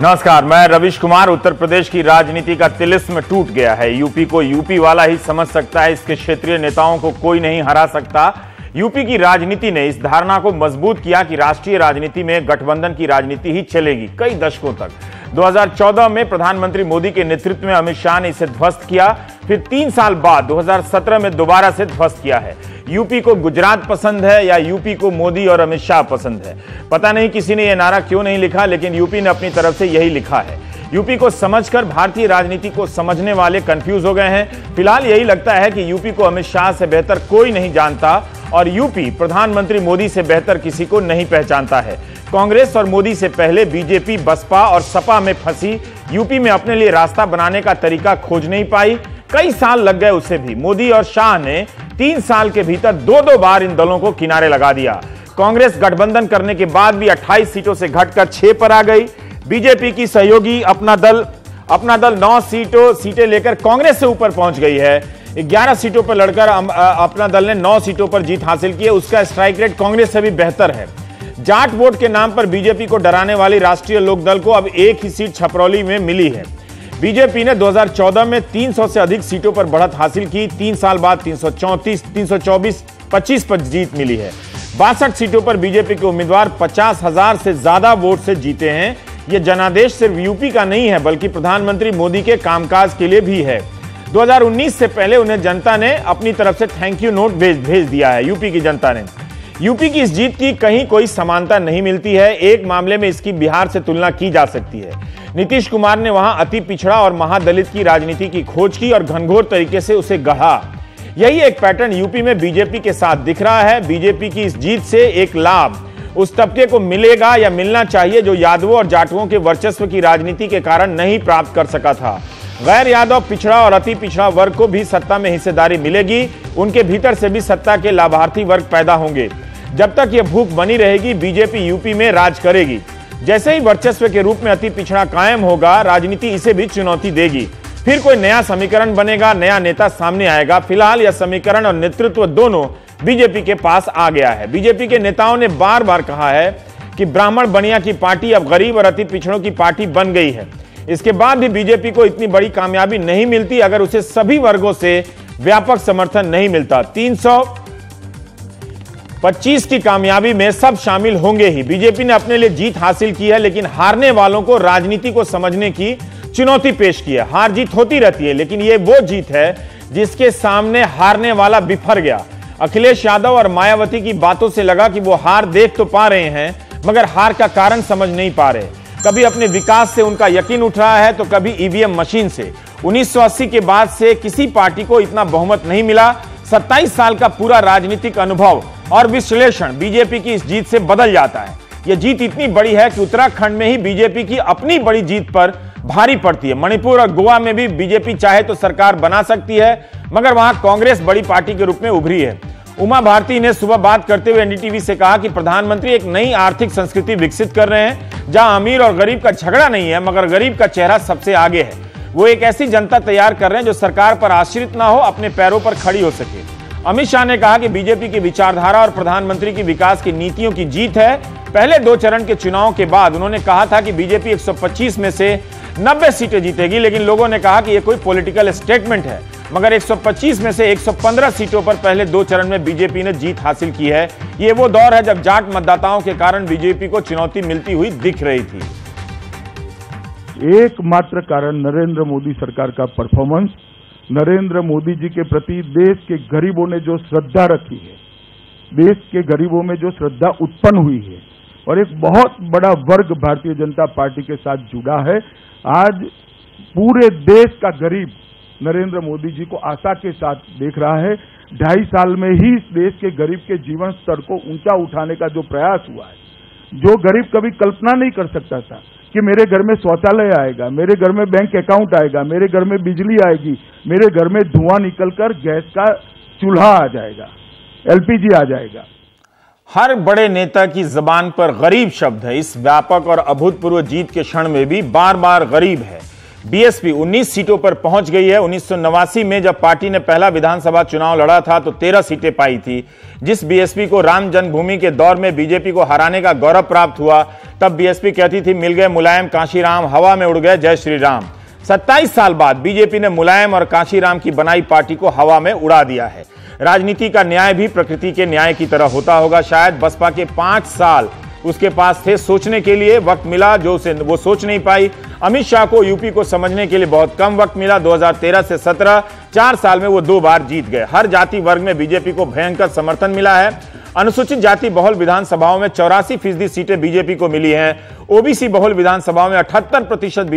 नमस्कार, मैं रविश कुमार। उत्तर प्रदेश की राजनीति का तिलिस्म टूट गया है। यूपी को यूपी वाला ही समझ सकता है, इसके क्षेत्रीय नेताओं को कोई नहीं हरा सकता। यूपी की राजनीति ने इस धारणा को मजबूत किया कि राष्ट्रीय राजनीति में गठबंधन की राजनीति ही चलेगी कई दशकों तक। 2014 में प्रधानमंत्री मोदी के नेतृत्व में अमित शाह ने इसे ध्वस्त किया, फिर 3 साल बाद 2017 में दोबारा से ध्वस्त किया है। यूपी को गुजरात पसंद है या यूपी को मोदी और अमित शाह पसंद है, पता नहीं किसी ने यह नारा क्यों नहीं लिखा, लेकिन यूपी ने अपनी तरफ से यही लिखा है। यूपी को समझकर भारतीय राजनीति को समझने वाले कंफ्यूज हो गए हैं। फिलहाल यही लगता है कि यूपी को अमित शाह से बेहतर कोई नहीं जानता और यूपी प्रधानमंत्री मोदी से बेहतर किसी को नहीं पहचानता है। कांग्रेस और मोदी से पहले बीजेपी, बसपा और सपा में फंसी यूपी में अपने लिए रास्ता बनाने का तरीका खोज नहीं पाई। कई साल लग गए उसे भी। मोदी और शाह ने 3 साल के भीतर 2-2 बार इन दलों को किनारे लगा दिया। कांग्रेस गठबंधन करने के बाद भी 28 सीटों से घटकर 6 पर आ गई। बीजेपी की सहयोगी अपना दल 9 सीटें लेकर कांग्रेस से ऊपर पहुंच गई है। 11 सीटों पर लड़कर अपना दल ने 9 सीटों पर जीत हासिल की है। उसका स्ट्राइक रेट कांग्रेस से भी बेहतर है। जाट वोट के नाम पर बीजेपी को डराने वाली राष्ट्रीय लोकदल को अब एक ही सीट छपरौली में मिली है। बीजेपी ने 2014 में 300 से अधिक सीटों पर बढ़त हासिल की। 3 साल बाद 324, 25 पर जीत मिली है। 62 सीटों पर बीजेपी के उम्मीदवार 50,000 से ज्यादा वोट से जीते हैं। यह जनादेश सिर्फ यूपी का नहीं है, बल्कि प्रधानमंत्री मोदी के कामकाज के लिए भी है। 2019 से पहले उन्हें जनता ने अपनी तरफ से थैंक यू नोट भेज दिया है। यूपी की जनता ने यूपी की इस जीत की कहीं कोई समानता नहीं मिलती है। एक मामले में इसकी बिहार से तुलना की जा सकती है। नीतीश कुमार ने वहां अति पिछड़ा और महादलित की राजनीति की खोज की और घनघोर तरीके से उसे गढ़ा। यही एक पैटर्न यूपी में बीजेपी के साथ दिख रहा है। बीजेपी की इस जीत से एक लाभ उस तबके को मिलेगा या मिलना चाहिए जो यादवों और जाटवों के वर्चस्व की राजनीति के कारण नहीं प्राप्त कर सका था। गैर यादव, पिछड़ा और अति पिछड़ा वर्ग को भी सत्ता में हिस्सेदारी मिलेगी। उनके भीतर से भी सत्ता के लाभार्थी वर्ग पैदा होंगे। जब तक यह भूख बनी रहेगी, बीजेपी यूपी में राज करेगी। जैसे ही वर्चस्व के रूप में अति पिछड़ा कायम होगा, राजनीति इसे भी चुनौती देगी। फिर कोई नया समीकरण बनेगा, नया नेता सामने आएगा। फिलहाल यह समीकरण और नेतृत्व दोनों बीजेपी के पास आ गया है। बीजेपी के नेताओं ने बार बार कहा है कि ब्राह्मण बनिया की पार्टी अब गरीब और अति पिछड़ों की पार्टी बन गई है। इसके बाद भी बीजेपी को इतनी बड़ी कामयाबी नहीं मिलती अगर उसे सभी वर्गों से व्यापक समर्थन नहीं मिलता। 325 की कामयाबी में सब शामिल होंगे ही। बीजेपी ने अपने लिए जीत हासिल की है, लेकिन हारने वालों को राजनीति को समझने की चुनौती पेश की है। हार जीत होती रहती है, लेकिन यह वो जीत है जिसके सामने हारने वाला बिफर गया। अखिलेश यादव और मायावती की बातों से लगा कि वो हार देख तो पा रहे हैं, मगर हार का कारण समझ नहीं पा रहे। कभी अपने विकास से उनका यकीन उठ रहा है, तो कभी ईवीएम मशीन से। 1980 के बाद से किसी पार्टी को इतना बहुमत नहीं मिला। 27 साल का पूरा राजनीतिक अनुभव और विश्लेषण बीजेपी की इस जीत से बदल जाता है। यह जीत इतनी बड़ी है कि उत्तराखंड में ही बीजेपी की अपनी बड़ी जीत पर भारी पड़ती है। मणिपुर और गोवा में भी बीजेपी चाहे तो सरकार बना सकती है, मगर वहां कांग्रेस बड़ी पार्टी के रूप में उभरी है। उमा भारती ने सुबह बात करते हुए एनडीटीवी से कहा कि प्रधानमंत्री एक नई आर्थिक संस्कृति विकसित कर रहे हैं, जहां अमीर और गरीब का झगड़ा नहीं है, मगर गरीब का चेहरा सबसे आगे है। वो एक ऐसी जनता तैयार कर रहे हैं जो सरकार पर आश्रित ना हो, अपने पैरों पर खड़ी हो सके। अमित शाह ने कहा कि बीजेपी की विचारधारा और प्रधानमंत्री की विकास की नीतियों की जीत है। पहले 2 चरण के चुनाव के बाद उन्होंने कहा था कि बीजेपी 125 में से 90 सीटें जीतेगी, लेकिन लोगों ने कहा कि यह कोई पॉलिटिकल स्टेटमेंट है। मगर 125 में से 115 सीटों पर पहले 2 चरण में बीजेपी ने जीत हासिल की है। यह वो दौर है जब जाट मतदाताओं के कारण बीजेपी को चुनौती मिलती हुई दिख रही थी। एकमात्र कारण नरेंद्र मोदी सरकार का परफॉर्मेंस, नरेंद्र मोदी जी के प्रति देश के गरीबों ने जो श्रद्धा रखी है, देश के गरीबों में जो श्रद्धा उत्पन्न हुई है, और एक बहुत बड़ा वर्ग भारतीय जनता पार्टी के साथ जुड़ा है। आज पूरे देश का गरीब नरेंद्र मोदी जी को आशा के साथ देख रहा है। 2.5 साल में ही इस देश के गरीब के जीवन स्तर को ऊंचा उठाने का जो प्रयास हुआ है, जो गरीब कभी कल्पना नहीं कर सकता था कि मेरे घर में शौचालय आएगा, मेरे घर में बैंक अकाउंट आएगा, मेरे घर में बिजली आएगी, मेरे घर में धुआं निकलकर गैस का चूल्हा आ जाएगा, एलपीजी आ जाएगा। हर बड़े नेता की जबान पर गरीब शब्द है। इस व्यापक और अभूतपूर्व जीत के क्षण में भी बार बार गरीब है। बीएसपी 19 सीटों पर पहुंच गई है। 1989 में जब पार्टी ने पहला विधानसभा चुनाव लड़ा था तो 13 सीटें पाई थी। जिस बीएसपी को राम जन्मभूमि के दौर में बीजेपी को हराने का गौरव प्राप्त हुआ, तब बीएसपी कहती थी मिल गए मुलायम कांशीराम, हवा में उड़ गए जय श्री राम। 27 साल बाद बीजेपी ने मुलायम और कांशीराम की बनाई पार्टी को हवा में उड़ा दिया है। राजनीति का न्याय भी प्रकृति के न्याय की तरह होता होगा। शायद बसपा के 5 साल उसके पास थे, सोचने के लिए वक्त मिला जो उसे वो सोच नहीं पाई। अमित शाह को यूपी को समझने के लिए बहुत कम वक्त मिला। 2013 से 17 4 साल में वो 2 बार जीत गए। हर जाति वर्ग में बीजेपी को भयंकर समर्थन मिला है। अनुसूचित जाति बहुल विधानसभाओं में 84% सीटें बीजेपी को मिली हैं। ओबीसी बहुल विधानसभाओं में 78%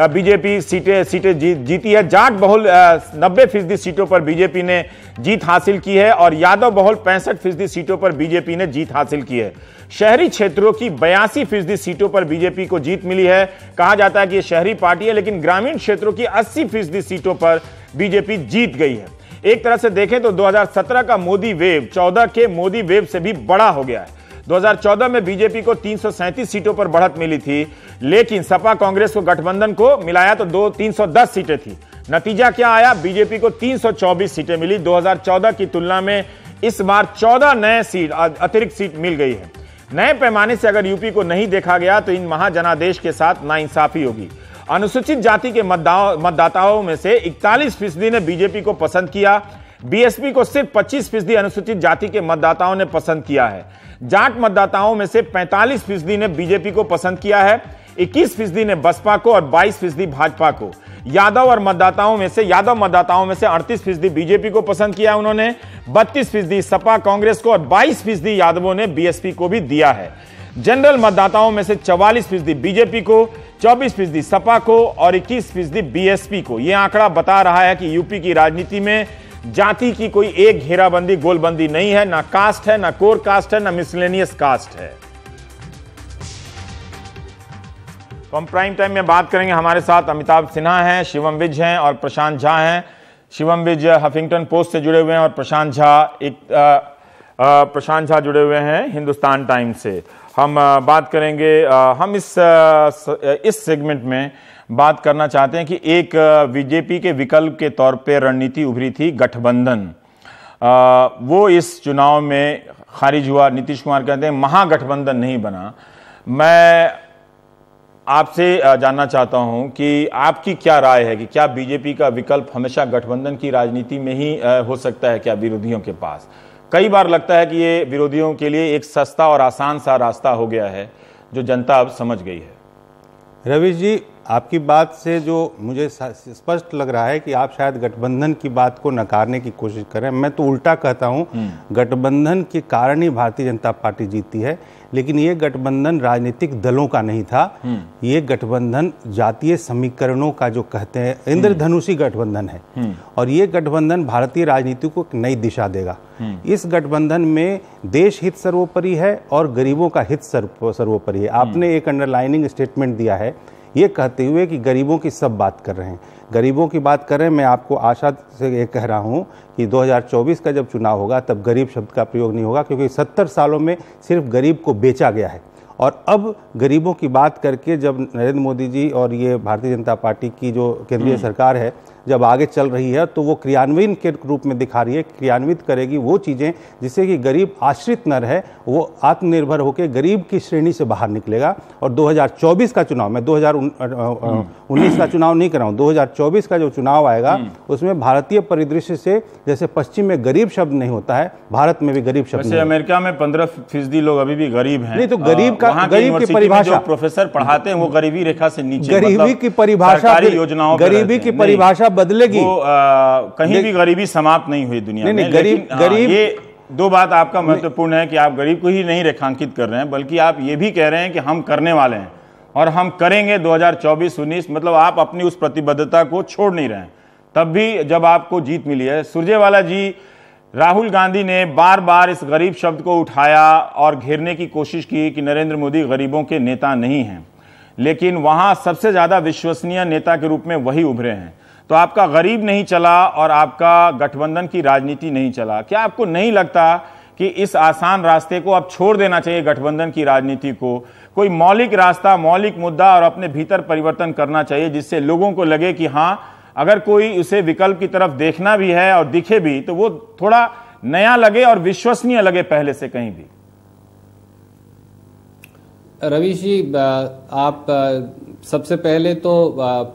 बीजेपी सीटें जीती है। जाट बहुल 90% सीटों पर बीजेपी ने जीत हासिल की है और यादव बहुल 65% सीटों पर बीजेपी ने जीत हासिल की है। शहरी क्षेत्रों की 82% सीटों पर बीजेपी को जीत मिली है। कहा जाता है कि यह शहरी पार्टी है, लेकिन ग्रामीण क्षेत्रों की 80% सीटों पर बीजेपी जीत गई है। एक तरह से देखें तो 2017 का मोदी वेव 14 के मोदी वेव से भी बड़ा हो गया है। 2014 में बीजेपी को 337 सीटों पर बढ़त मिली थी, लेकिन सपा कांग्रेस को गठबंधन को मिलाया तो 310 सीटें थी। नतीजा क्या आया? बीजेपी को 324 सीटें मिली। 2014 की तुलना में इस बार 14 नए सीट अतिरिक्त सीट मिल गई है। नए पैमाने से अगर यूपी को नहीं देखा गया तो इन महाजनादेश के साथ नाइंसाफी होगी। अनुसूचित जाति के मतदाताओं में से 41% ने बीजेपी को पसंद किया। बीएसपी को सिर्फ 25% अनुसूचित जाति के मतदाताओं ने पसंद किया है। जाट मतदाताओं में से 45% ने बीजेपी को पसंद किया है, 21% ने बसपा को और 22% भाजपा को। यादव मतदाताओं में से 38% बीजेपी को पसंद किया उन्होंने, 32% सपा कांग्रेस को और 22% यादवों ने बीएसपी को भी दिया है। जनरल मतदाताओं में से 44% बीजेपी को, 24% सपा को और 21% बीएसपी को। यह आंकड़ा बता रहा है कि यूपी की राजनीति में जाति की कोई एक घेराबंदी गोलबंदी नहीं है। ना कास्ट है, ना कोर कास्ट है, ना मिसलेनियस कास्ट है। तो हम प्राइम टाइम में बात करेंगे। हमारे साथ अमिताभ सिन्हा हैं, शिवम विज हैं और प्रशांत झा हैं। शिवम विज हफिंगटन पोस्ट से जुड़े हुए हैं और प्रशांत झा जुड़े हुए हैं हिंदुस्तान टाइम्स से। हम बात करेंगे, हम इस सेगमेंट में बात करना चाहते हैं कि एक बीजेपी के विकल्प के तौर पे रणनीति उभरी थी गठबंधन। वो इस चुनाव में खारिज हुआ। नीतीश कुमार कहते हैं महागठबंधन नहीं बना। मैं आपसे जानना चाहता हूं कि आपकी क्या राय है कि क्या बीजेपी का विकल्प हमेशा गठबंधन की राजनीति में ही हो सकता है क्या विरोधियों के पास? कई बार लगता है कि ये विरोधियों के लिए एक सस्ता और आसान सा रास्ता हो गया है जो जनता अब समझ गई है। रवीश जी, आपकी बात से जो मुझे स्पष्ट लग रहा है कि आप शायद गठबंधन की बात को नकारने की कोशिश कर रहे हैं। मैं तो उल्टा कहता हूं, गठबंधन के कारण ही भारतीय जनता पार्टी जीती है। लेकिन ये गठबंधन राजनीतिक दलों का नहीं था। ये गठबंधन जातीय समीकरणों का जो कहते हैं इंद्रधनुषी गठबंधन है और ये गठबंधन भारतीय राजनीति को एक नई दिशा देगा। इस गठबंधन में देश हित सर्वोपरि है और गरीबों का हित सर्वोपरि है। आपने एक अंडरलाइनिंग स्टेटमेंट दिया है ये कहते हुए कि गरीबों की सब बात कर रहे हैं, गरीबों की बात कर रहे हैं। मैं आपको आशा से ये कह रहा हूँ कि 2024 का जब चुनाव होगा तब गरीब शब्द का प्रयोग नहीं होगा, क्योंकि 70 सालों में सिर्फ गरीब को बेचा गया है। और अब गरीबों की बात करके जब नरेंद्र मोदी जी और ये भारतीय जनता पार्टी की जो केंद्रीय सरकार है जब आगे चल रही है तो वो क्रियान्वयन के रूप में दिखा रही है, क्रियान्वित करेगी वो चीज़ें जिससे कि गरीब आश्रित न रहे, वो आत्मनिर्भर होकर गरीब की श्रेणी से बाहर निकलेगा। और 2024 का चुनाव, मैं 2019 का चुनाव नहीं कर रहा हूँ, 2024 का जो चुनाव आएगा उसमें भारतीय परिदृश्य से जैसे पश्चिम में गरीब शब्द नहीं होता है, भारत में भी गरीब शब्द नहीं। अमेरिका में 15% लोग अभी भी गरीब हैं। नहीं तो गरीब की परिभाषा, प्रोफेसर पढ़ाते हैं वो गरीबी रेखा से नीचे, गरीबी की परिभाषा, गरीबी की परिभाषा बदलेगी। कहीं भी गरीबी समाप्त नहीं हुई दुनिया में। गरीब ये दो बात आपका महत्वपूर्ण है कि आप गरीब को ही नहीं रेखांकित कर रहे हैं, बल्कि आप ये भी कह रहे हैं कि हम करने वाले हैं और हम करेंगे 2024-19। मतलब आप अपनी उस प्रतिबद्धता को छोड़ नहीं रहे हैं। तब भी जब आपको जीत मिली है। सुरजेवाला जी, राहुल गांधी ने बार बार इस गरीब शब्द को उठाया और घेरने की कोशिश की कि नरेंद्र मोदी गरीबों के नेता नहीं हैं, लेकिन वहां सबसे ज्यादा विश्वसनीय नेता के रूप में वही उभरे हैं। तो आपका गरीब नहीं चला और आपका गठबंधन की राजनीति नहीं चला। क्या आपको नहीं लगता कि इस आसान रास्ते को अब छोड़ देना चाहिए गठबंधन की राजनीति को, कोई मौलिक रास्ता, मौलिक मुद्दा और अपने भीतर परिवर्तन करना चाहिए जिससे लोगों को लगे कि हां, अगर कोई उसे विकल्प की तरफ देखना भी है और दिखे भी तो वो थोड़ा नया लगे और विश्वसनीय लगे पहले से कहीं भी। रवीश जी, आप सबसे पहले तो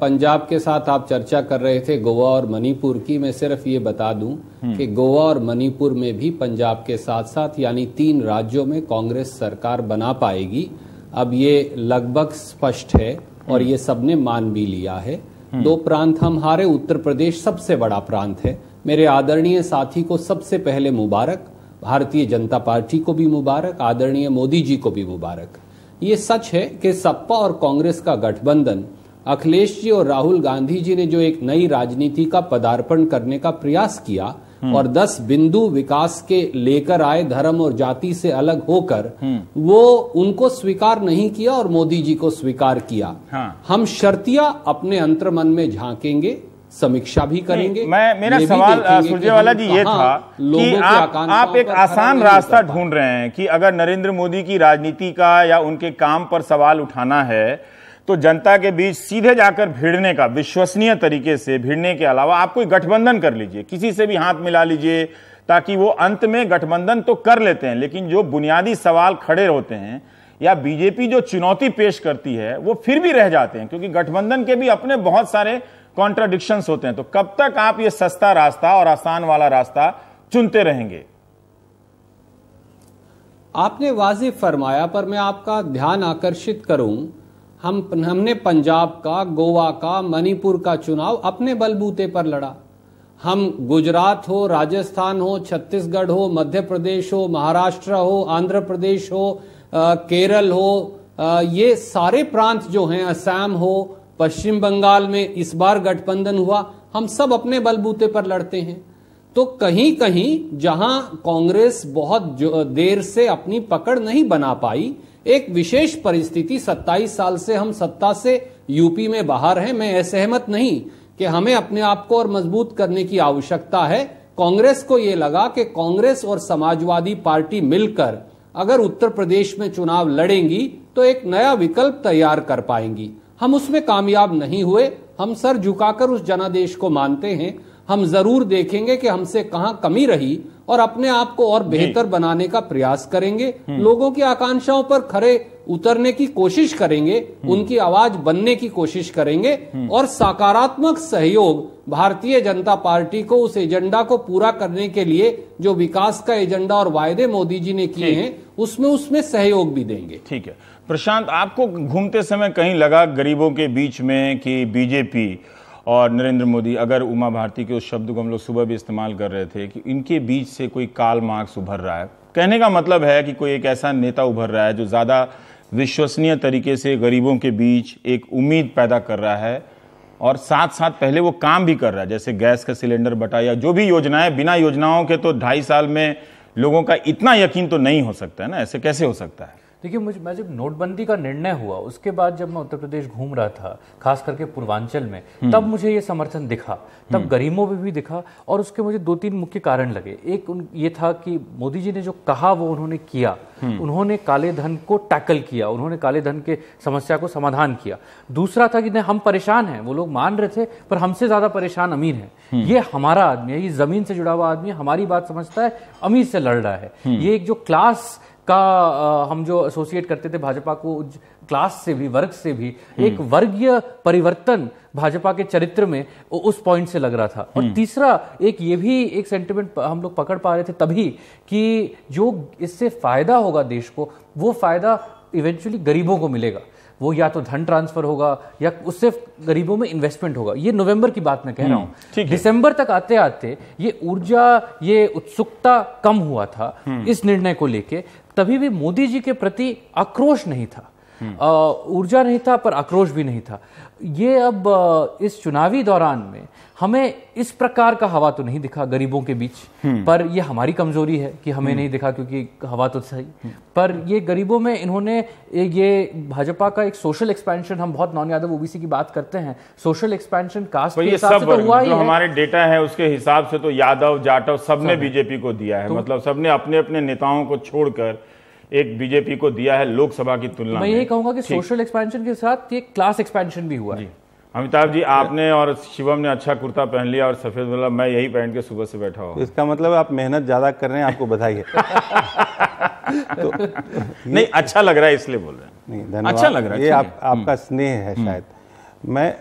पंजाब के साथ आप चर्चा कर रहे थे गोवा और मणिपुर की। मैं सिर्फ ये बता दूं कि गोवा और मणिपुर में भी पंजाब के साथ साथ यानी 3 राज्यों में कांग्रेस सरकार बना पाएगी। अब ये लगभग स्पष्ट है और ये सबने मान भी लिया है। 2 प्रांत हम हारे, उत्तर प्रदेश सबसे बड़ा प्रांत है। मेरे आदरणीय साथी को सबसे पहले मुबारक, भारतीय जनता पार्टी को भी मुबारक, आदरणीय मोदी जी को भी मुबारक। ये सच है कि सपा और कांग्रेस का गठबंधन, अखिलेश जी और राहुल गांधी जी ने जो एक नई राजनीति का पदार्पण करने का प्रयास किया और 10 बिंदु विकास के लेकर आए, धर्म और जाति से अलग होकर, वो उनको स्वीकार नहीं किया और मोदी जी को स्वीकार किया। हम शर्तिया अपने अंतर्मन में झांकेंगे, समीक्षा भी करेंगे। मेरा सवाल सुरजेवाला जी ये था कि आप एक आसान रास्ता ढूंढ रहे हैं कि अगर नरेंद्र मोदी की राजनीति का या उनके काम पर सवाल उठाना है तो जनता के बीच सीधे जाकर भिड़ने का, विश्वसनीय तरीके से भिड़ने के अलावा आप कोई गठबंधन कर लीजिए, किसी से भी हाथ मिला लीजिए, ताकि वो अंत में गठबंधन तो कर लेते हैं लेकिन जो बुनियादी सवाल खड़े होते हैं या बीजेपी जो चुनौती पेश करती है वो फिर भी रह जाते हैं, क्योंकि गठबंधन के भी अपने बहुत सारे कॉन्ट्राडिक्शंस होते हैं। तो कब तक आप ये सस्ता रास्ता और आसान वाला रास्ता चुनते रहेंगे? आपने वाजिब फरमाया, पर मैं आपका ध्यान आकर्षित करूं, हमने पंजाब का, गोवा का, मणिपुर का चुनाव अपने बलबूते पर लड़ा। हम गुजरात हो, राजस्थान हो, छत्तीसगढ़ हो, मध्य प्रदेश हो, महाराष्ट्र हो, आंध्र प्रदेश हो, केरल हो, ये सारे प्रांत जो हैं, असम हो, पश्चिम बंगाल में इस बार गठबंधन हुआ, हम सब अपने बलबूते पर लड़ते हैं। तो कहीं कहीं जहां कांग्रेस बहुत देर से अपनी पकड़ नहीं बना पाई, एक विशेष परिस्थिति, 27 साल से हम सत्ता से यूपी में बाहर हैं, मैं असहमत नहीं कि हमें अपने आप को और मजबूत करने की आवश्यकता है। कांग्रेस को यह लगा कि कांग्रेस और समाजवादी पार्टी मिलकर अगर उत्तर प्रदेश में चुनाव लड़ेंगी तो एक नया विकल्प तैयार कर पाएंगी। हम उसमें कामयाब नहीं हुए। हम सर झुकाकर उस जनादेश को मानते हैं। हम जरूर देखेंगे कि हमसे कहां कमी रही और अपने आप को और बेहतर बनाने का प्रयास करेंगे। लोगों की आकांक्षाओं पर खरे उतरने की कोशिश करेंगे, उनकी आवाज बनने की कोशिश करेंगे और सकारात्मक सहयोग भारतीय जनता पार्टी को उस एजेंडा को पूरा करने के लिए जो विकास का एजेंडा और वायदे मोदी जी ने किए हैं उसमें सहयोग भी देंगे। ठीक है प्रशांत, आपको घूमते समय कहीं लगा गरीबों के बीच में कि बीजेपी और नरेंद्र मोदी, अगर उमा भारती के उस शब्द को हम लोग सुबह भी इस्तेमाल कर रहे थे कि इनके बीच से कोई कार्ल मार्क्स उभर रहा है, कहने का मतलब है कि कोई एक ऐसा नेता उभर रहा है जो ज्यादा विश्वसनीय तरीके से गरीबों के बीच एक उम्मीद पैदा कर रहा है और साथ साथ पहले वो काम भी कर रहा है, जैसे गैस का सिलेंडर बटा या जो भी योजनाएं, बिना योजनाओं के तो 2.5 साल में लोगों का इतना यकीन तो नहीं हो सकता है ना, ऐसे कैसे हो सकता है? देखिए, मैं जब नोटबंदी का निर्णय हुआ उसके बाद जब मैं उत्तर प्रदेश घूम रहा था, खास करके पूर्वांचल में, तब मुझे ये समर्थन दिखा, तब गरीबों में भी दिखा और उसके मुझे 2-3 मुख्य कारण लगे। एक ये था कि मोदी जी ने जो कहा वो उन्होंने किया, उन्होंने काले धन को टैकल किया, उन्होंने काले धन के समस्या को समाधान किया। दूसरा था कि नहीं, हम परेशान हैं, वो लोग मान रहे थे पर हमसे ज्यादा परेशान अमीर है, ये हमारा आदमी है, ये जमीन से जुड़ा हुआ आदमी है, हमारी बात समझता है, अमीर से लड़ रहा है। ये एक जो क्लास का हम जो एसोसिएट करते थे भाजपा को क्लास से भी, वर्ग से भी, एक वर्गीय परिवर्तन भाजपा के चरित्र में उस पॉइंट से लग रहा था। और तीसरा एक ये भी एक सेंटिमेंट हम लोग पकड़ पा रहे थे तभी कि जो इससे फायदा होगा देश को, वो फायदा इवेंचुअली गरीबों को मिलेगा। वो या तो धन ट्रांसफर होगा या उससे गरीबों में इन्वेस्टमेंट होगा। ये नवंबर की बात मैं कह रहा हूं। दिसंबर तक आते आते ये ऊर्जा, ये उत्सुकता कम हुआ था इस निर्णय को लेके। तभी भी मोदी जी के प्रति आक्रोश नहीं था। ऊर्जा नहीं था, पर आक्रोश भी नहीं था। ये अब इस चुनावी दौरान में हमें इस प्रकार का हवा तो नहीं दिखा गरीबों के बीच, पर ये हमारी कमजोरी है कि हमें नहीं दिखा, क्योंकि हवा तो सही। पर ये गरीबों में इन्होंने ये भाजपा का एक सोशल एक्सपेंशन, हम बहुत नॉन यादव ओबीसी की बात करते हैं, सोशल एक्सपेंशन कास्ट के हिसाब से तो हुआ ही है। हमारे डेटा है उसके हिसाब से तो यादव जाटव सबने बीजेपी को दिया है, मतलब सबने अपने अपने नेताओं को छोड़कर एक बीजेपी को दिया है लोकसभा की तुलना में। मैं यही कहूंगा कि सोशल एक्सपेंशन के साथ ये क्लास एक्सपेंशन भी हुआ है। अमिताभ जी, आपने और शिवम ने अच्छा कुर्ता पहन लिया और सफेद वाला, मैं यही पहन के सुबह से बैठा हूँ। इसका मतलब आप मेहनत ज्यादा कर रहे हैं, आपको बधाई है। तो नहीं, अच्छा लग रहा है इसलिए बोल रहे हैं। नहीं, धन्यवाद। अच्छा लग रहा है, ये आपका स्नेह है शायद।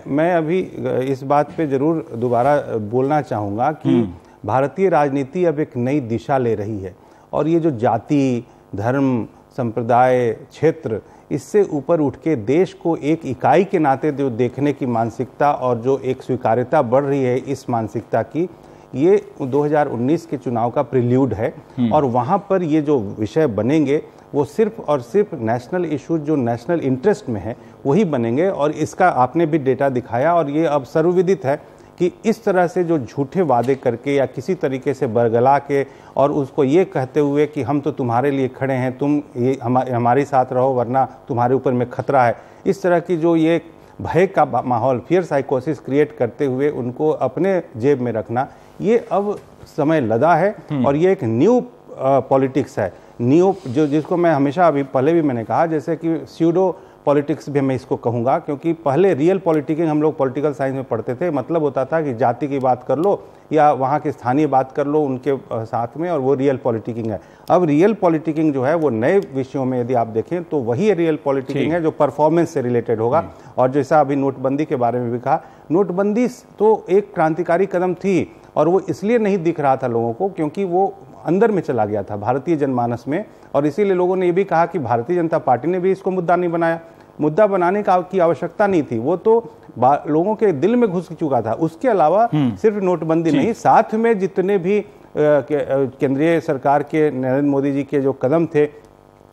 मैं अभी इस बात पे जरूर दोबारा बोलना चाहूंगा कि भारतीय राजनीति अब एक नई दिशा ले रही है, और ये जो जाति, धर्म, संप्रदाय, क्षेत्र, इससे ऊपर उठ के देश को एक इकाई के नाते जो देखने की मानसिकता और जो एक स्वीकार्यता बढ़ रही है इस मानसिकता की, ये 2019 के चुनाव का प्रिल्यूड है। और वहाँ पर ये जो विषय बनेंगे वो सिर्फ और सिर्फ नेशनल इश्यूज जो नेशनल इंटरेस्ट में है वही बनेंगे। और इसका आपने भी डेटा दिखाया, और ये अब सर्वविदित है कि इस तरह से जो झूठे वादे करके या किसी तरीके से बरगला के और उसको ये कहते हुए कि हम तो तुम्हारे लिए खड़े हैं, तुम ये हमारे साथ रहो वरना तुम्हारे ऊपर में खतरा है, इस तरह की जो ये भय का माहौल, फियर साइकोसिस क्रिएट करते हुए उनको अपने जेब में रखना, ये अब समय लदा है। और ये एक न्यू पॉलिटिक्स है, न्यू जो जिसको मैं हमेशा अभी पहले भी मैंने कहा, जैसे कि स्यूडो पॉलिटिक्स भी मैं इसको कहूँगा, क्योंकि पहले रियल पॉलिटिकिंग हम लोग पॉलिटिकल साइंस में पढ़ते थे, मतलब होता था कि जाति की बात कर लो या वहाँ के स्थानीय बात कर लो उनके साथ में, और वो रियल पॉलिटिकिंग है। अब रियल पॉलिटिकिंग जो है वो नए विषयों में यदि आप देखें तो वही रियल पॉलिटिकिंग है जो परफॉर्मेंस से रिलेटेड होगा। और जैसा अभी नोटबंदी के बारे में भी कहा, नोटबंदी तो एक क्रांतिकारी कदम थी, और वो इसलिए नहीं दिख रहा था लोगों को क्योंकि वो अंदर में चला गया था भारतीय जनमानस में, और इसीलिए लोगों ने ये भी कहा कि भारतीय जनता पार्टी ने भी इसको मुद्दा नहीं बनाया। मुद्दा बनाने की आवश्यकता नहीं थी, वो तो लोगों के दिल में घुस चुका था। उसके अलावा सिर्फ नोटबंदी नहीं, साथ में जितने भी केंद्रीय सरकार के नरेंद्र मोदी जी के जो कदम थे,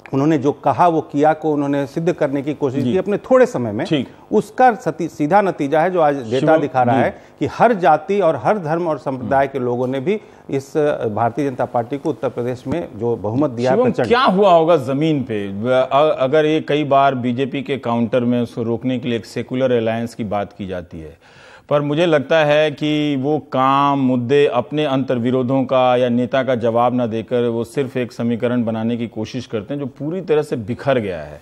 उन्होंने जो कहा वो किया को उन्होंने सिद्ध करने की कोशिश की अपने थोड़े समय में, उसका सीधा नतीजा है जो आज डेटा दिखा रहा है कि हर जाति और हर धर्म और संप्रदाय के लोगों ने भी इस भारतीय जनता पार्टी को उत्तर प्रदेश में जो बहुमत दिया। क्या हुआ होगा जमीन पे अगर ये कई बार बीजेपी के काउंटर में उसको रोकने के लिए एक सेकुलर अलायंस की बात की जाती है, पर मुझे लगता है कि वो काम, मुद्दे, अपने अंतर्विरोधों का या नेता का जवाब ना देकर वो सिर्फ एक समीकरण बनाने की कोशिश करते हैं जो पूरी तरह से बिखर गया है।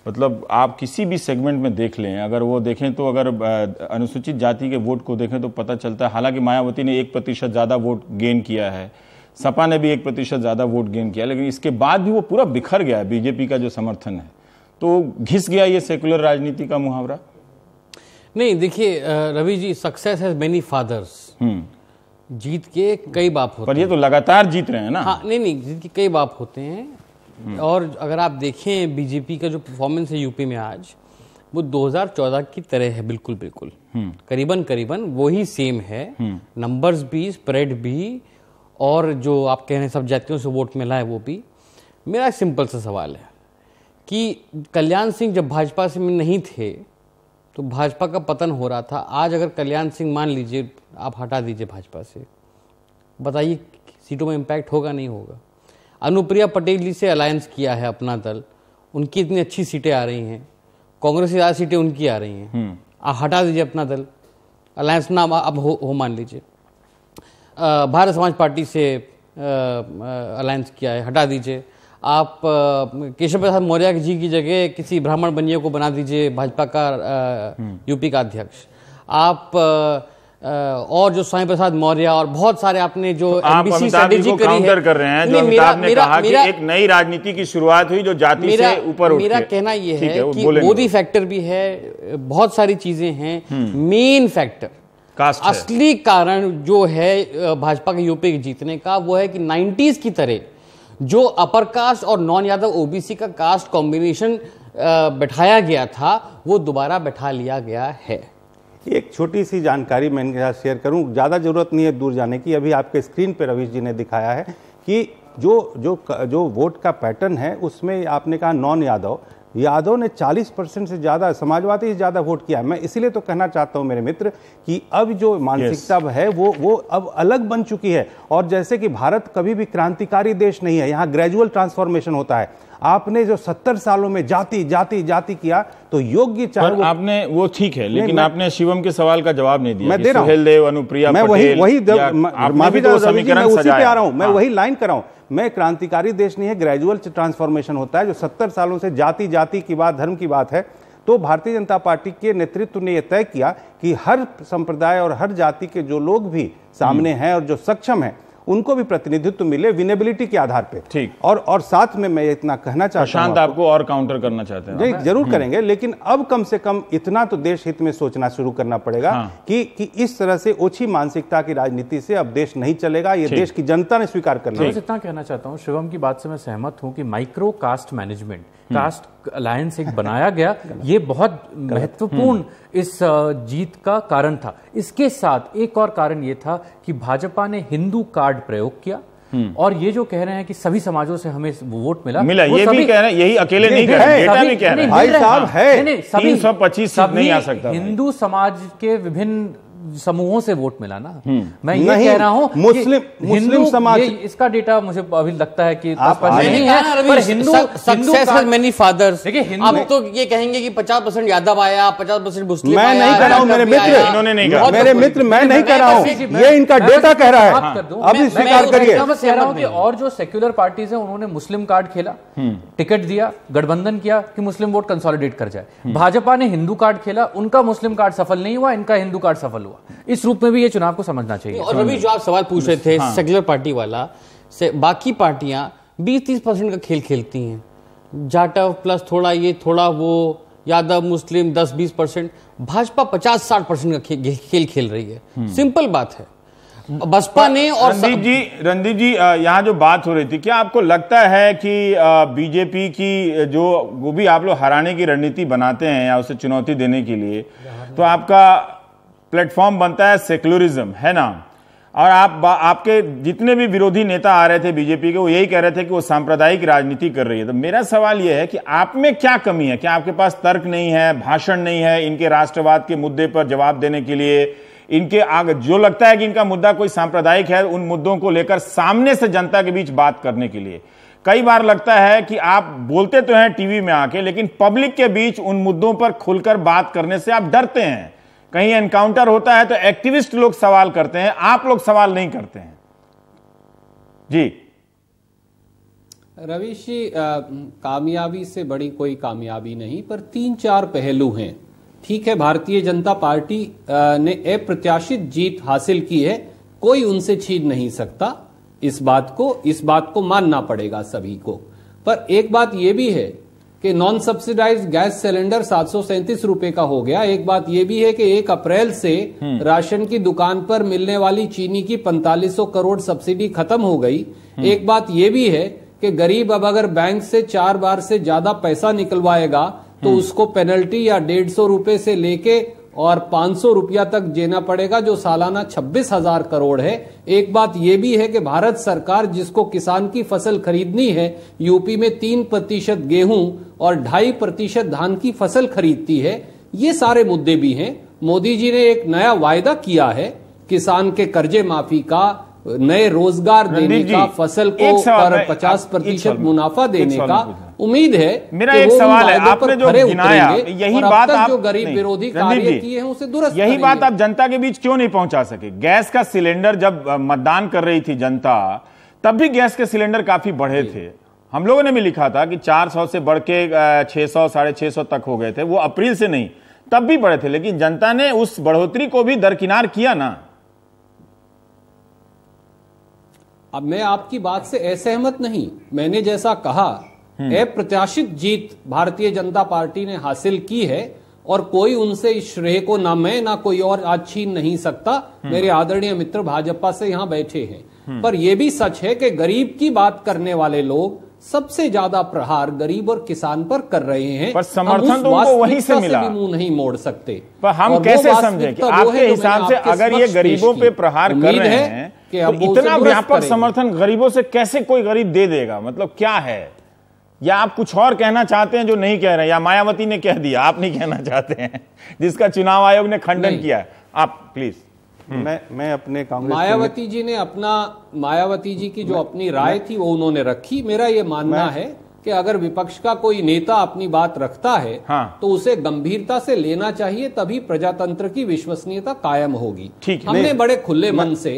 मतलब आप किसी भी सेगमेंट में देख लें, अगर वो देखें तो अगर अनुसूचित जाति के वोट को देखें तो पता चलता है, हालांकि मायावती ने 1% ज़्यादा वोट गेन किया है, सपा ने भी 1% ज़्यादा वोट गेन किया, लेकिन इसके बाद भी वो पूरा बिखर गया है बीजेपी का जो समर्थन है। तो घिस गया ये सेकुलर राजनीति का मुहावरा। नहीं, देखिए Ravi ji, success has many fathers. जीत के कई बाप होते हैं, पर ये तो लगातार जीत रहे हैं ना। हाँ, नहीं, जीत के कई बाप होते हैं। और अगर आप देखें बीजेपी का जो परफॉर्मेंस है यूपी में आज, वो 2014 की तरह है, बिल्कुल करीबन वही सेम है। नंबर्स भी, स्प्रेड भी, और जो आप कह रहे हैं सब जातियों से वोट मिला है वो भी। मेरा सिंपल सा सवाल है कि कल्याण सिंह जब भाजपा से में नहीं थे तो भाजपा का पतन हो रहा था। आज अगर कल्याण सिंह, मान लीजिए आप हटा दीजिए भाजपा से, बताइए सीटों में इम्पैक्ट होगा, नहीं होगा। अनुप्रिया पटेल जी से अलायंस किया है अपना दल, उनकी इतनी अच्छी सीटें आ रही हैं, कांग्रेस से ज़्यादा सीटें उनकी आ रही हैं। आप हटा दीजिए अपना दल, अलायंस ना अब हो मान लीजिए। भारत समाज पार्टी से अलायंस किया है, हटा दीजिए। आप केशव प्रसाद मौर्य जी की जगह किसी ब्राह्मण बनिए को बना दीजिए भाजपा का यूपी का अध्यक्ष। आप और जो स्वामी प्रसाद मौर्य और बहुत सारे आपने जो एमबीसी स्ट्रेटेजी करी है, कर रहे हैं, जो अमिताभ ने कहा कि एक नई राजनीति की शुरुआत हुई जो जाति से ऊपर उठ के। मेरा कहना यह है कि मोदी फैक्टर भी है, बहुत सारी चीजें हैं। मेन फैक्टर, असली कारण जो है भाजपा के यूपी के जीतने का, वो है कि 90s की तरह जो अपर कास्ट और नॉन यादव ओबीसी का कास्ट कॉम्बिनेशन बैठाया गया था, वो दोबारा बैठा लिया गया है। एक छोटी सी जानकारी मैं इनके साथ शेयर करूं, ज़्यादा जरूरत नहीं है दूर जाने की। अभी आपके स्क्रीन पे रवीश जी ने दिखाया है कि जो वोट का पैटर्न है उसमें आपने कहा नॉन यादव, यादव ने 40% से ज्यादा, समाजवादी से ज्यादा वोट किया है। मैं इसीलिए तो कहना चाहता हूं मेरे मित्र कि अब जो मानसिकता है वो अब अलग बन चुकी है। और जैसे कि भारत कभी भी क्रांतिकारी देश नहीं है, यहाँ ग्रेजुअल ट्रांसफॉर्मेशन होता है। आपने जो 70 सालों में जाति जाति जाति किया तो योग्य चाहे वो आपने वो ठीक है, लेकिन आपने शिवम के सवाल का जवाब नहीं दिया। मैं दे रहा हूं, सुहेलदेव, अनुप्रिया मैं पटेल, वही समीकरण उसी पे आ रहा हूं, मैं हाँ। वही लाइन कर रहा हूं। मैं क्रांतिकारी देश नहीं है, ग्रेजुअल ट्रांसफॉर्मेशन होता है। जो 70 सालों से जाति जाति की बात, धर्म की बात है, तो भारतीय जनता पार्टी के नेतृत्व ने यह तय किया कि हर संप्रदाय और हर जाति के जो लोग भी सामने हैं और जो सक्षम हैं उनको भी प्रतिनिधित्व मिले विनेबिलिटी के आधार पे। ठीक। और साथ में मैं इतना कहना चाहता हूं, प्रशांत आपको और काउंटर करना चाहते हैं? जी जरूर करेंगे, लेकिन अब कम से कम इतना तो देश हित में सोचना शुरू करना पड़ेगा कि इस तरह से ओछी मानसिकता की राजनीति से अब देश नहीं चलेगा। ये देश की जनता ने स्वीकार कर लिया। मैं इतना कहना चाहता हूं, शिवम की बात से मैं सहमत हूं कि micro caste management, caste alliance एक बनाया गया, ये बहुत महत्वपूर्ण इस जीत का कारण था। इसके साथ एक और कारण ये था कि भाजपा ने हिंदू कार्ड प्रयोग किया, और ये जो कह रहे हैं कि सभी समाजों से हमें वोट मिला, ये भी कह रहे हैं, यही अकेले नहीं कह रहे, डेटा भी कह रहे हैं। भाई साहब है 325 सीट नहीं आ सकता। हिंदू समाज के विभिन्न समूहों से वोट मिला ना। मैं ये कह रहा हूं मुस्लिम समाज, इसका डेटा मुझे अभी लगता है कि नहीं है, पर Hindu success has many fathers. देखिए अब तो ये कहेंगे कि 50% यादव आया, 50% मुस्लिम आया। मैं नहीं कह रहा हूं मेरे मित्र, इन्होंने नहीं कहा। मेरे मित्र मैं नहीं कह रहा हूं, ये इनका डेटा कह रहा है। अभी स्वीकार करिए। मैं कह रहा हूं कि और जो सेक्युलर पार्टीज हैं उन्होंने मुस्लिम कार्ड खेला, टिकट दिया, गठबंधन किया कि मुस्लिम वोट कंसोलिडेट कर जाए। भाजपा ने हिंदू कार्ड खेला, उनका मुस्लिम कार्ड सफल नहीं हुआ, इनका हिंदू कार्ड सफल हुआ। इस रूप में भी ये चुनाव को समझना चाहिए। और रवि जो आप सवाल पूछ रहे थे सेक्युलर पार्टी वाला, से बाकी पार्टियां 20-30% का खेल खेलती हैं। जाटव प्लस थोड़ा ये थोड़ा वो, यादव मुस्लिम 10-20%, भाजपा 50-60% का खेल खेल रही है। सिंपल बात है। बसपा ने और रणदीप जी यहाँ जो बात हो रही थी, क्या आपको लगता है कि बीजेपी की जो वो भी आप लोग हराने की रणनीति बनाते हैं या उसे चुनौती देने के लिए, तो आपका प्लेटफॉर्म बनता है सेक्युलरिज्म, है ना? और आपके जितने भी विरोधी नेता आ रहे थे बीजेपी के, वो यही कह रहे थे कि वो सांप्रदायिक राजनीति कर रही है। तो मेरा सवाल यह है कि आप में क्या कमी है? क्या आपके पास तर्क नहीं है, भाषण नहीं है इनके राष्ट्रवाद के मुद्दे पर जवाब देने के लिए? इनके आगे जो लगता है कि इनका मुद्दा कोई सांप्रदायिक है, उन मुद्दों को लेकर सामने से जनता के बीच बात करने के लिए कई बार लगता है कि आप बोलते तो हैं टीवी में आके, लेकिन पब्लिक के बीच उन मुद्दों पर खुलकर बात करने से आप डरते हैं। कहीं एनकाउंटर होता है तो एक्टिविस्ट लोग सवाल करते हैं, आप लोग सवाल नहीं करते हैं। जी रवीश जी, कामयाबी से बड़ी कोई कामयाबी नहीं, पर 3-4 पहलू हैं। ठीक है, भारतीय जनता पार्टी ने अप्रत्याशित जीत हासिल की है, कोई उनसे छीन नहीं सकता। इस बात को मानना पड़ेगा सभी को। पर एक बात यह भी है कि नॉन सब्सिडाइज्ड गैस सिलेंडर 737 रुपए का हो गया। एक बात यह भी है कि 1 अप्रैल से राशन की दुकान पर मिलने वाली चीनी की 4500 करोड़ सब्सिडी खत्म हो गई। एक बात यह भी है कि गरीब अब अगर बैंक से 4 बार से ज्यादा पैसा निकलवाएगा तो उसको पेनल्टी या 150 रुपए से लेके और 500 रुपया तक देना पड़ेगा, जो सालाना 26,000 करोड़ है। एक बात यह भी है कि भारत सरकार जिसको किसान की फसल खरीदनी है, यूपी में 3% गेहूं और 2.5% धान की फसल खरीदती है। ये सारे मुद्दे भी हैं। मोदी जी ने एक नया वायदा किया है किसान के कर्जे माफी का, नए रोजगार देने का, फसल को 50% मुनाफा देने का। उम्मीद है मेरा एक सवाल है, आपने जो गिनाया यही बात आप जो गरीब विरोधी कार्य किए हैं उसे दुरुस्त यही बात आप जनता के बीच क्यों नहीं पहुंचा सके? गैस का सिलेंडर जब मतदान कर रही थी जनता, तब भी गैस के सिलेंडर काफी बढ़े थे। हम लोगों ने भी लिखा था कि 400 से बढ़ के 600 650 तक हो गए थे। वो अप्रैल से नहीं, तब भी बढ़े थे, लेकिन जनता ने उस बढ़ोतरी को भी दरकिनार किया ना। अब मैं आपकी बात से असहमत नहीं। मैंने जैसा कहा, अप्रत्याशित जीत भारतीय जनता पार्टी ने हासिल की है और कोई उनसे इस श्रेय को ना मैं ना कोई और आज छीन नहीं सकता। मेरे आदरणीय मित्र भाजपा से यहां बैठे हैं। पर यह भी सच है कि गरीब की बात करने वाले लोग सबसे ज्यादा प्रहार गरीब और किसान पर कर रहे हैं। पर समर्थन तो उनको वहीं से मिला, भी मुंह नहीं मोड़ सकते। पर हम कैसे समझें कि आपके हिसाब से अगर ये गरीबों पे प्रहार कर रहे हैं तो इतना व्यापक समर्थन गरीबों से कैसे कोई गरीब दे देगा? मतलब क्या है? या आप कुछ और कहना चाहते हैं जो नहीं कह रहे हैं, या मायावती ने कह दिया आप नहीं कहना चाहते हैं जिसका चुनाव आयोग ने खंडन किया है? आप प्लीज। मैं अपने कांग्रेस मायावती जी ने मायावती जी की जो अपनी राय थी वो उन्होंने रखी। मेरा ये मानना है कि अगर विपक्ष का कोई नेता अपनी बात रखता है तो उसे गंभीरता से लेना चाहिए, तभी प्रजातंत्र की विश्वसनीयता कायम होगी। हमने बड़े खुले मन से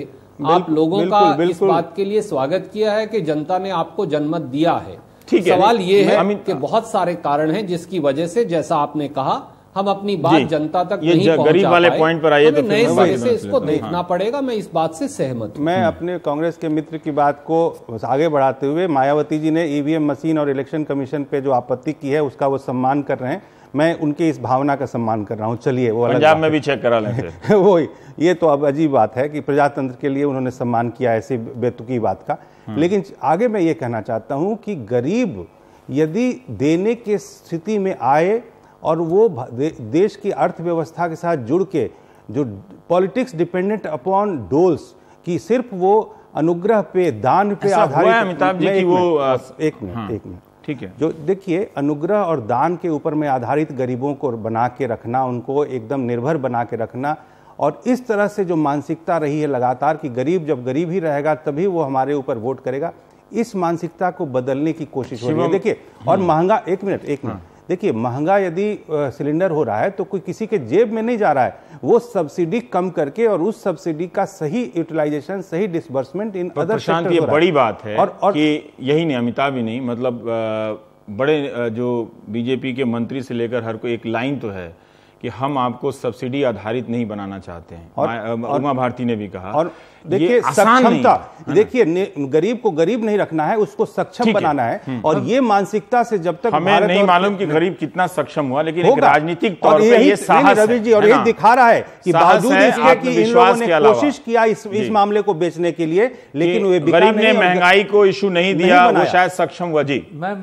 आप लोगों का इस बात के लिए स्वागत किया है कि जनता ने आपको जनमत दिया है। सवाल ये है कि बहुत सारे कारण हैं जिसकी वजह से, जैसा आपने कहा, हम अपनी बात जनता तक नहीं पहुंचा गरीब वाले पॉइंट पर आइए, तो नए सिरे से इसको देखना पड़ेगा। मैं इस बात से सहमत हूं। मैं अपने कांग्रेस के मित्र की बात को आगे बढ़ाते हुए, मायावती जी ने ईवीएम मशीन और इलेक्शन कमीशन पे जो आपत्ति की है उसका वो सम्मान कर रहे हैं, मैं उनकी इस भावना का सम्मान कर रहा हूं। चलिए, वो पंजाब में भी चेक करा लें वो ये तो अब अजीब बात है कि प्रजातंत्र के लिए उन्होंने सम्मान किया ऐसी बेतुकी बात का। लेकिन आगे मैं ये कहना चाहता हूं कि गरीब यदि देने की स्थिति में आए और वो देश की अर्थव्यवस्था के साथ जुड़ के, जो पॉलिटिक्स डिपेंडेंट अपॉन डोल्स की सिर्फ वो अनुग्रह पे, दान पे आधारित, अमिताभ जी की वो एक मिनट ठीक है, जो देखिए अनुग्रह और दान के ऊपर में आधारित गरीबों को बना के रखना, उनको एकदम निर्भर बना के रखना, और इस तरह से जो मानसिकता रही है लगातार कि गरीब जब गरीब ही रहेगा तभी वो हमारे ऊपर वोट करेगा, इस मानसिकता को बदलने की कोशिश हो रही है। देखिए, और महंगा, एक मिनट देखिए, महंगा यदि सिलेंडर हो रहा है तो कोई किसी के जेब में नहीं जा रहा है, वो सब्सिडी कम करके और उस सब्सिडी का सही यूटिलाइजेशन, सही डिसबर्समेंट इन अदर सेक्टर, ये बड़ी बात है और कि यही नहीं, अमिताभ ही नहीं, मतलब बड़े जो बीजेपी के मंत्री से लेकर हर कोई, एक लाइन तो है कि हम आपको सब्सिडी आधारित नहीं बनाना चाहते हैं, और उमा भारती ने भी कहा। और देखिए सक्षमता, देखिए गरीब को गरीब नहीं रखना है, उसको सक्षम बनाना है, और ये मानसिकता से जब तक हमें नहीं मालूम कि गरीब कितना सक्षम हुआ, लेकिन एक राजनीतिक तौर पे ये साहस रवि जी, और ये दिखा रहा है कि बावजूद इसके कि इन लोगों ने कोशिश किया इस मामले को बेचने के लिए, लेकिन वे गरीब ने महंगाई को इशू नहीं दिया, वो शायद सक्षम हुआ। जी, मैं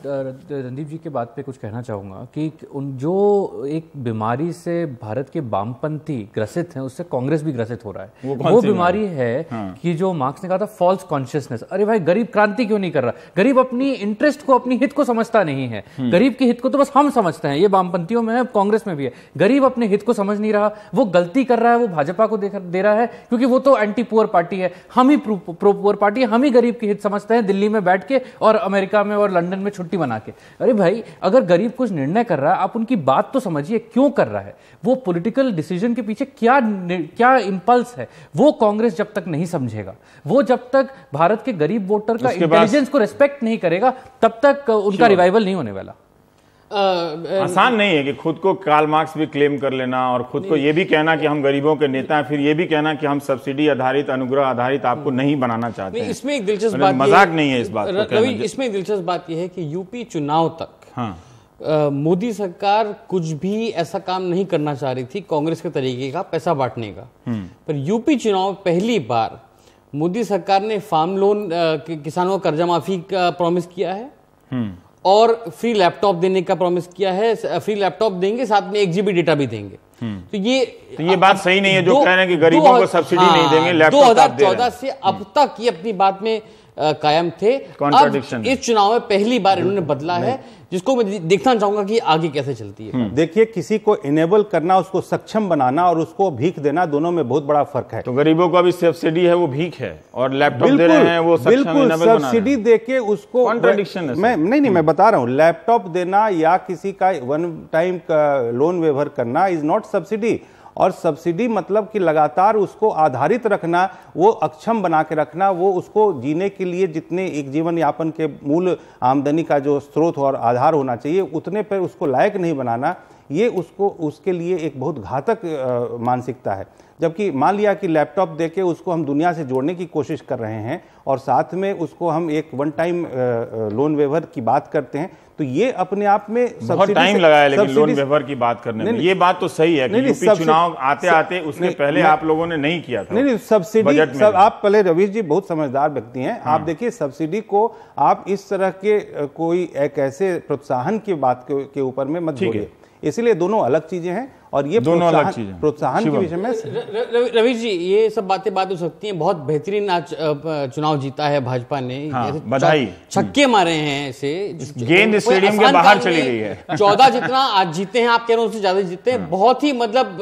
रणदीप जी के बात पे कुछ कहना चाहूंगा कि जो एक बीमारी से भारत के वामपंथी ग्रसित हैं, उससे कांग्रेस भी ग्रसित हो रहा है। वो बीमारी है कि जो मार्क्स ने कहा था, फॉल्स कॉन्शियसनेस। अरे भाई, गरीब क्रांति क्यों नहीं कर रहा? गरीब अपनी इंटरेस्ट को, अपनी हित को समझता नहीं है। गरीब के हित को तो बस हम समझते हैं, ये वामपंथियों में है, कांग्रेस में भी है। गरीब अपने हित को समझ नहीं रहा, वो गलती कर रहा है, वो भाजपा को दे रहा है, क्योंकि वो तो एंटी पुअर पार्टी है, हम ही प्रो पुअर पार्टी है, हम ही गरीब के हित समझते हैं, दिल्ली में बैठ के और अमेरिका में और लंदन में छुट्टी बना के। अरे भाई, अगर गरीब कुछ निर्णय कर रहा है, आप उनकी बात तो समझिए, क्यों कर रहा है, वो पॉलिटिकल डिसीजन के पीछे क्या इंपल्स है, वो कांग्रेस जब तक नहीं समझेगा, वो जब तक भारत के गरीब वोटर का इंटेलिजेंस को रिस्पेक्ट नहीं करेगा, तब तक उनका रिवाइवल नहीं होने वाला। आसान नहीं है कि खुद को कार्ल मार्क्स भी क्लेम कर लेना और खुद को ये भी कहना कि हम गरीबों के नेता हैं, फिर ये भी कहना कि हम सब्सिडी आधारित, अनुग्रह आधारित आपको नहीं बनाना चाहते हैं। इसमें एक दिलचस्प बात, मजाक नहीं है इस बात को। इसमें दिलचस्प बात यह है कि यूपी चुनाव तक मोदी सरकार कुछ भी ऐसा काम नहीं करना चाह रही थी कांग्रेस के तरीके का पैसा बांटने का, पर यूपी चुनाव पहली बार मोदी सरकार ने फार्म लोन, किसानों को कर्जा माफी का प्रॉमिस किया है और फ्री लैपटॉप देने का प्रॉमिस किया है। फ्री लैपटॉप देंगे, साथ में 1 GB डेटा भी देंगे। तो ये बात सही नहीं है जो कह रहे हैं कि गरीबों को सब्सिडी नहीं देंगे, लैपटॉप 2014 से अब तक ये अपनी बात में कायम थे। अब इस चुनाव में पहली बार इन्होंने बदला है, जिसको मैं देखना चाहूंगा कि आगे कैसे चलती है। देखिए, किसी को इनेबल करना, उसको सक्षम बनाना और उसको भीख देना, दोनों में बहुत बड़ा फर्क है। तो गरीबों को अभी सब्सिडी है, वो भीख है, और लैपटॉप दे रहे हैं, वो बिल्कुल सब्सिडी देके उसको कॉन्ट्रडिक्शन है। मैं बता रहा हूं, लैपटॉप देना या किसी का वन टाइम का लोन वेवर करना इज नॉट सब्सिडी। और सब्सिडी मतलब कि लगातार उसको आधारित रखना, वो अक्षम बना के रखना, वो उसको जीने के लिए जितने एक जीवन यापन के मूल आमदनी का जो स्रोत और आधार होना चाहिए, उतने पर उसको लायक नहीं बनाना, ये उसके लिए एक बहुत घातक मानसिकता है। जबकि मान लिया कि लैपटॉप देके उसको हम दुनिया से जोड़ने की कोशिश कर रहे हैं और साथ में उसको हम एक वन टाइम लोन वेवर की बात करते हैं, तो ये अपने आप में बहुत टाइम लगा है, लेकिन लोन वेवर की बात करने में ये बात तो सही है कि यूपी चुनाव आते आते उसने पहले आप लोगों ने नहीं किया था। नहीं, सब्सिडी आप पहले, रवीश जी बहुत समझदार व्यक्ति हैं, आप देखिए सब्सिडी को आप इस तरह के कोई एक ऐसे प्रोत्साहन की बात के ऊपर में मत जोड़िए। इसलिए दोनों अलग चीजें हैं और ये दोनों अलग चीजें। प्रोत्साहन के विषय में रवि जी, ये सब बात हो सकती हैं। बहुत बेहतरीन आज चुनाव जीता है भाजपा ने। बधाई। छक्के मारे हैं, ऐसे गेंद स्टेडियम के बाहर चली गई है। 14 जितना आज जीते हैं, आप कह रहे हो उससे ज्यादा जीते हैं। बहुत ही मतलब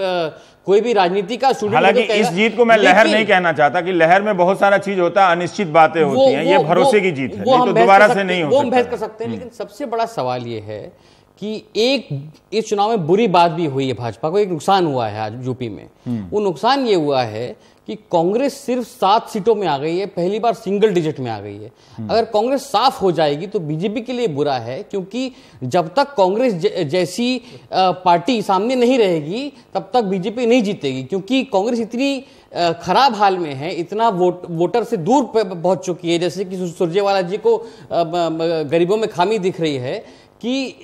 कोई भी राजनीति का स्टूडेंट, हालांकि इस जीत को मैं लहर नहीं कहना चाहता कि लहर में बहुत सारा चीज होता है, अनिश्चित बातें होती हैं, ये भरोसे की जीत है, नहीं तो दोबारा से नहीं हो सकता। वो हम बहस कर सकते हैं, लेकिन सबसे बड़ा सवाल ये है कि एक इस चुनाव में बुरी बात भी हुई है, भाजपा को एक नुकसान हुआ है आज यूपी में। वो नुकसान ये हुआ है कि कांग्रेस सिर्फ 7 सीटों में आ गई है, पहली बार सिंगल डिजिट में आ गई है। अगर कांग्रेस साफ हो जाएगी तो बीजेपी के लिए बुरा है, क्योंकि जब तक कांग्रेस जैसी पार्टी सामने नहीं रहेगी तब तक बीजेपी नहीं जीतेगी, क्योंकि कांग्रेस इतनी खराब हाल में है, इतना वोटर से दूर पहुंच चुकी है। जैसे कि सुरजेवाला जी को गरीबों में खामी दिख रही है कि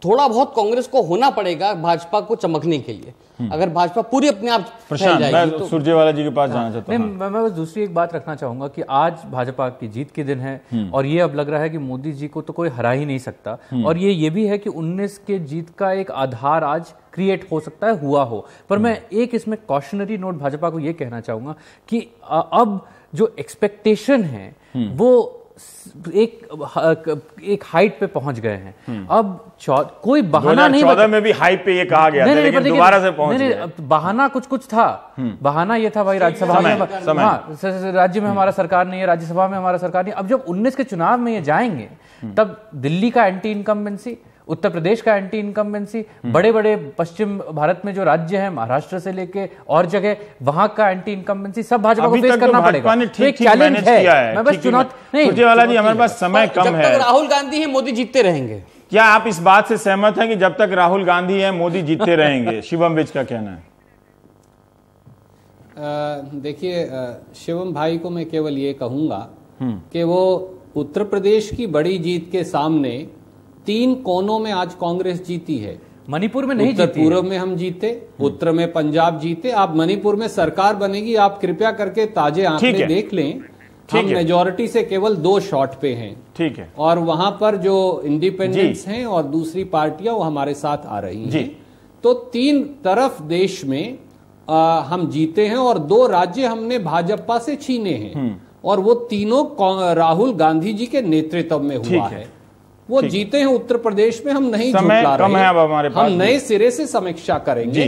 थोड़ा बहुत कांग्रेस को होना पड़ेगा भाजपा को चमकने के लिए। अगर भाजपा पूरी अपने आप फैल जाएगी तो सुरजेवाला जी के पास जाना चाहता हूं। मैं बस दूसरी एक बात रखना चाहूंगा कि आज भाजपा की जीत के दिन है और ये अब लग रहा है कि मोदी जी को तो कोई हरा ही नहीं सकता। और ये भी है कि 19 के जीत का एक आधार आज क्रिएट हो सकता है, हुआ हो। पर मैं एक इसमें कॉशनरी नोट भाजपा को ये कहना चाहूंगा कि अब जो एक्सपेक्टेशन है वो एक हाइट पे पहुंच गए हैं। अब कोई बहाना नहीं, 2014 में भी हाइट पे ये कहा गया था, लेकिन दोबारा से पहुंच गए। बहाना कुछ था। बहाना ये था भाई राज्यसभा में राज्य में हमारा सरकार नहीं है, राज्यसभा में हमारा सरकार नहीं। अब जब 19 के चुनाव में ये जाएंगे तब दिल्ली का एंटी इनकम्बेंसी, उत्तर प्रदेश का एंटी इनकम्बेंसी, बड़े बड़े पश्चिम भारत में जो राज्य हैं, महाराष्ट्र से लेके और जगह, वहां का एंटी इनकम्बेंसी सब भाजपा को फेस करना पड़ेगा। ठीक मैनेज किया है। मैं बस सुरजेवाला जी, हमारे पास समय कम है। राहुल गांधी है, मोदी जीतते रहेंगे। क्या आप इस बात से सहमत हैं कि जब तक राहुल गांधी है मोदी जीतते रहेंगे? शिवम विज का कहना है। देखिए, शिवम भाई को मैं केवल ये कहूंगा कि वो उत्तर प्रदेश की बड़ी जीत के सामने 3 कोनों में आज कांग्रेस जीती है। मणिपुर में नहीं जीती, उत्तर पूर्व में हम जीते, उत्तर में पंजाब जीते, आप मणिपुर में सरकार बनेगी। आप कृपया करके ताजे आंकड़े देख लें, हम मेजॉरिटी से केवल 2 शॉट पे हैं। ठीक है। और वहां पर जो इंडिपेंडेंट्स हैं और दूसरी पार्टियां वो हमारे साथ आ रही हैं। तो 3 तरफ देश में हम जीते हैं और 2 राज्य हमने भाजपा से छीने हैं और वो तीनों राहुल गांधी जी के नेतृत्व में हुआ है। वो जीते हैं उत्तर प्रदेश में, हम नहीं समय कम है अब हमारे पास, हम नए सिरे से समीक्षा करेंगे।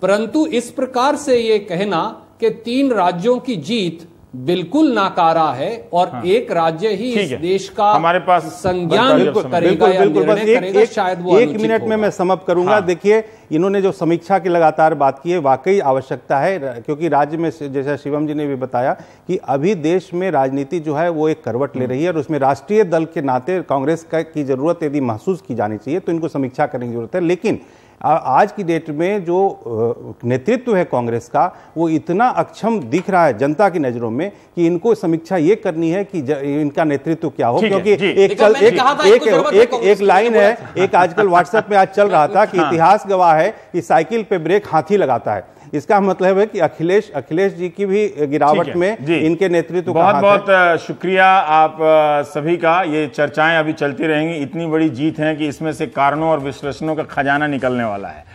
परंतु इस प्रकार से ये कहना कि 3 राज्यों की जीत बिल्कुल नाकारा है और एक राज्य ही इस देश का हमारे पास संज्ञान करेगा या निर्णय करेगा, शायद वो एक मिनट में मैं समअप करूंगा। देखिए, इन्होंने जो समीक्षा की लगातार बात की है, वाकई आवश्यकता है, क्योंकि राज्य में जैसा शिवम जी ने भी बताया कि अभी देश में राजनीति जो है वो एक करवट ले रही है और उसमें राष्ट्रीय दल के नाते कांग्रेस की जरूरत यदि महसूस की जानी चाहिए तो इनको समीक्षा करने की जरूरत है। लेकिन आज की डेट में जो नेतृत्व है कांग्रेस का वो इतना अक्षम दिख रहा है जनता की नजरों में कि इनको समीक्षा ये करनी है कि इनका नेतृत्व क्या हो। क्योंकि एक लाइन है, एक आजकल व्हाट्सएप में आज चल रहा था कि इतिहास गवाह है कि साइकिल पे ब्रेक हाथी लगाता है। इसका मतलब है कि अखिलेश जी की भी गिरावट में इनके नेतृत्व का हाथ है। बहुत बहुत शुक्रिया आप सभी का। ये चर्चाएं अभी चलती रहेंगी। इतनी बड़ी जीत है कि इसमें से कारणों और विश्लेषणों का खजाना निकलने वाला है।